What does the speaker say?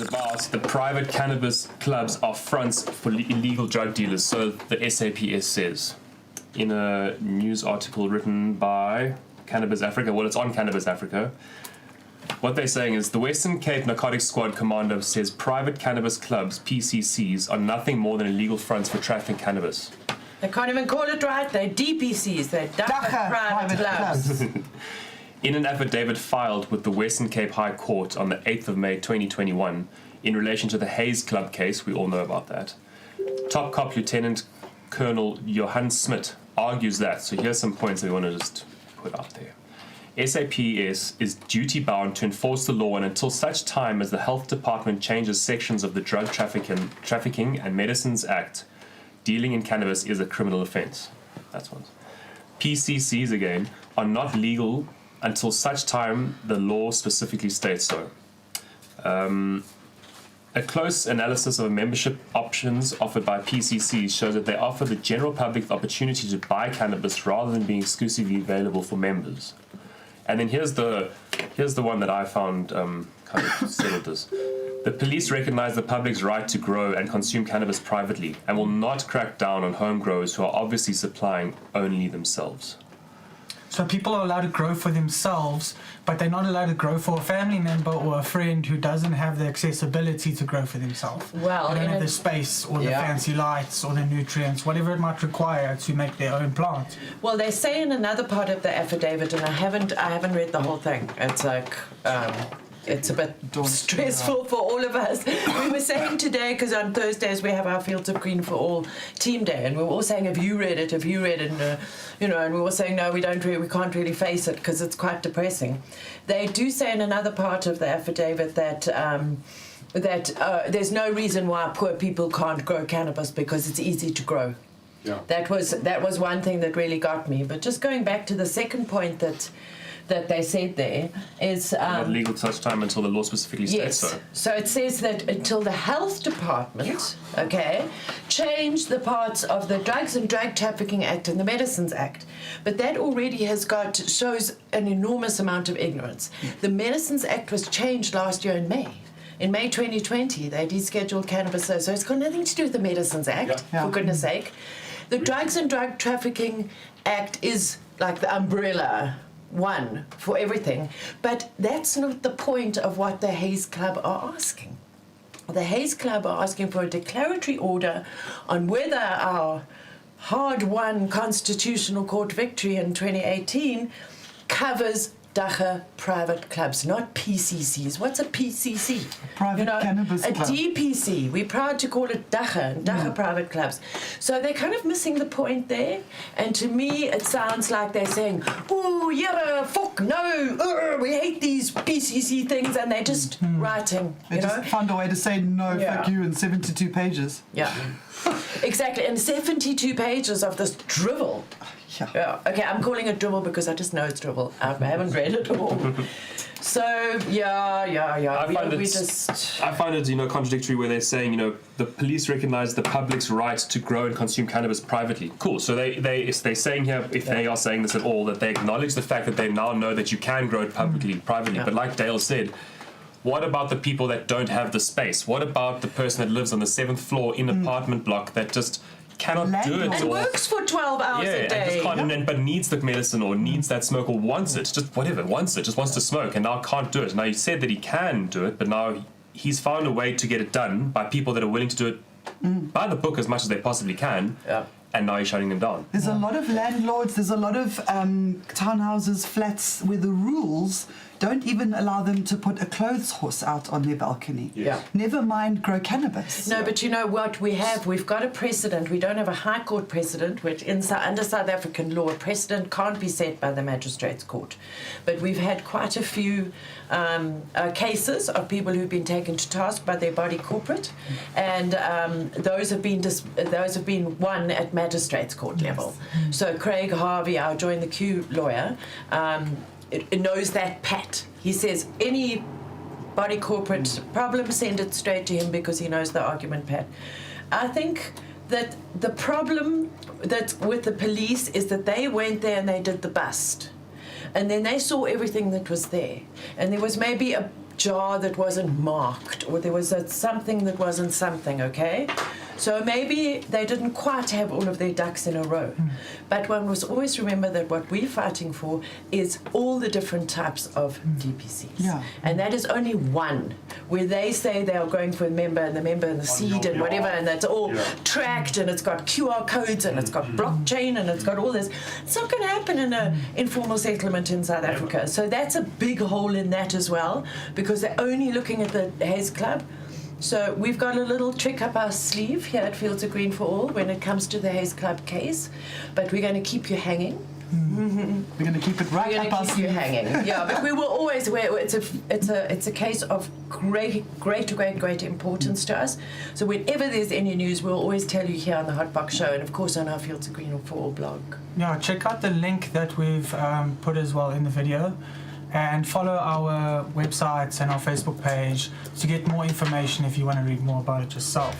about the private cannabis clubs are fronts for illegal drug dealers, so the SAPS says in a news article written by Cannabis Africa. Well, it's on Cannabis Africa. What they're saying is the Western Cape Narcotics Squad commander says private cannabis clubs, PCCs, are nothing more than illegal fronts for trafficking cannabis. They can't even call it right. They're DPCs. They're private clubs. In an affidavit filed with the Western Cape High Court on the 8th of May 2021, in relation to the Hayes Club case, we all know about that, Top Cop Lieutenant Colonel Johan Smit argues that, so here's some points that we want to just put out there. SAPS is duty-bound to enforce the law, and until such time as the Health Department changes sections of the Drug Trafficking and Medicines Act, dealing in cannabis is a criminal offence. That's one. PCCs, again, are not legal until such time the law specifically states so. A close analysis of membership options offered by PCCs shows that they offer the general public the opportunity to buy cannabis rather than being exclusively available for members. And then here's the one that I found kind of settled this. The police recognise the public's right to grow and consume cannabis privately and will not crack down on home growers who are obviously supplying only themselves. So people are allowed to grow for themselves, but they're not allowed to grow for a family member or a friend who doesn't have the accessibility to grow for themselves. Well, they don't have the space or the fancy lights or the nutrients, whatever it might require to make their own plant. Well, they say in another part of the affidavit, and I haven't read the whole thing. It's like it's a bit stressful for all of us. We were saying today, because on Thursdays we have our Fields of Green for All team day, and we were all saying, have you read it? And and we were saying, no, we can't really face it because it's quite depressing. They do say in another part of the affidavit that there's no reason why poor people can't grow cannabis because it's easy to grow. Yeah. That was one thing that really got me. But just going back to the second point that they said there is... not legal such time until the law specifically states so. So it says that until the Health Department, change the parts of the Drugs and Drug Trafficking Act and the Medicines Act. But that already shows an enormous amount of ignorance. The Medicines Act was changed last year in May. In May 2020, they descheduled cannabis, so it's got nothing to do with the Medicines Act, for goodness sake. The Drugs and Drug Trafficking Act is like the umbrella one for everything, but that's not the point of what the Hayes Club are asking. The Hayes Club are asking for a declaratory order on whether our hard-won constitutional court victory in 2018 covers Dacha private clubs, not PCCs. What's a PCC? Private Cannabis Club. A DPC. We're proud to call it Dacha private clubs. So they're kind of missing the point there. And to me, it sounds like they're saying, oh, yeah, fuck, no, we hate these PCC things, and they're just writing, They just found a way to say no, fuck you, in 72 pages. Yeah. Exactly, and 72 pages of this drivel. Yeah. Okay, I'm calling it dribble because I just know it's dribble. I haven't read it all. So, I find it, contradictory where they're saying, the police recognise the public's right to grow and consume cannabis privately. Cool. So they're saying here, if they are saying this at all, that they acknowledge the fact that they now know that you can grow it privately. Yeah. But like Dale said, what about the people that don't have the space? What about the person that lives on the 7th floor in an apartment block that just cannot do it, and works for 12 hours a day, and just can't, but needs the medicine or needs that smoke or wants it, just wants to smoke, and now can't do it. Now he said that he can do it, but now he's found a way to get it done by people that are willing to do it by the book as much as they possibly can. Yeah. And now you're shutting them down. There's a lot of landlords, there's a lot of townhouses, flats where the rules don't even allow them to put a clothes horse out on their balcony. Yeah. Never mind grow cannabis. No, but you know what we have? We've got a precedent. We don't have a high court precedent, which under South African law, a precedent can't be set by the magistrate's court. But we've had quite a few cases of people who've been taken to task by their body corporate, and those have been won at magistrate's court level. So Craig Harvey, our Join the Queue lawyer, knows that pat. He says any body corporate problem, send it straight to him because he knows the argument pat. I think that the problem that's with the police is that they went there and they did the bust. And then they saw everything that was there. And there was maybe jar that wasn't marked, or there was something that wasn't something, okay? So maybe they didn't quite have all of their ducks in a row. But one must always remember that what we're fighting for is all the different types of DPCs. Yeah. And that is only one, where they say they are going for a member and the seed and whatever, and that's all tracked, and it's got QR codes, and it's got blockchain, and it's got all this. It's not going to happen in an informal settlement in South Africa. So that's a big hole in that as well, because they're only looking at the Haze Club. So we've got a little trick up our sleeve here at Fields of Green for All when it comes to the Haze Club case, but we're going to keep you hanging. We're going to keep it right We're up going our to keep you sleeve. hanging. Yeah, but we will always. It's a case of great importance to us. So whenever there's any news, we'll always tell you here on the Hotbox show, and of course on our Fields of Green for All blog. Yeah, check out the link that we've put as well in the video, and follow our websites and our Facebook page to get more information if you want to read more about it yourself.